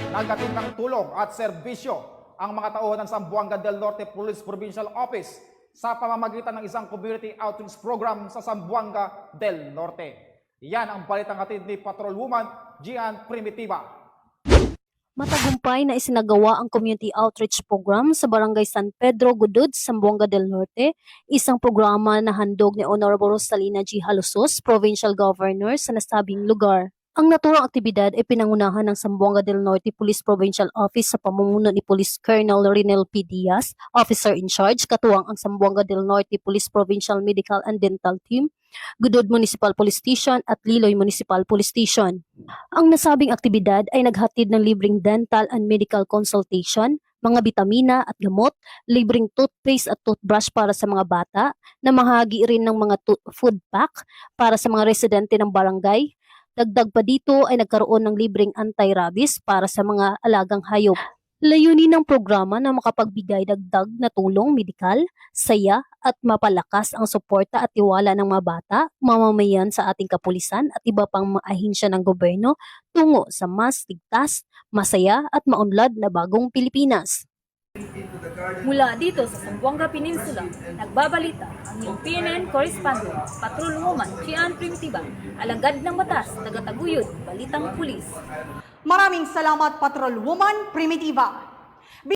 Naghatid ng tulong at serbisyo ang mga tauhan ng Zamboanga del Norte Police Provincial Office sa pamamagitan ng isang community outreach program sa Zamboanga del Norte. Yan ang balitang hatid ni Patrolwoman Gian Primitiva. Matagumpay na isinagawa ang community outreach program sa Barangay San Pedro, Gudud, Zamboanga del Norte, isang programa na handog ni Honorable Rosalina G. Halusos, Provincial Governor sa nasabing lugar. Ang naturang aktibidad ay pinangunahan ng Zamboanga del Norte Police Provincial Office sa pamumuno ni Police Colonel Rinel P. Diaz, Officer in Charge, katuwang ang Zamboanga del Norte Police Provincial Medical and Dental Team, Gudud Municipal Police Station at Liloy Municipal Police Station. Ang nasabing aktibidad ay naghatid ng libreng dental and medical consultation, mga bitamina at gamot, libreng toothpaste at toothbrush para sa mga bata, namahagi rin ng mga food pack para sa mga residente ng barangay. Dagdag pa dito ay nagkaroon ng libreng anti-rabies para sa mga alagang hayop. Layunin ng programa na makapagbigay dagdag na tulong medikal, saya at mapalakas ang suporta at tiwala ng mga bata, mamamayan sa ating kapulisan at iba pang mga ahensya ng gobyerno tungo sa mas ligtas, masaya at maunlad na bagong Pilipinas. Mula dito sa Zamboanga Peninsula, nagbabalita ang iyong PNN correspondent, Patrolwoman Gian Primitiva, alagad ng batas, tagataguyod, balitang pulis. Maraming salamat, Patrolwoman Primitiva.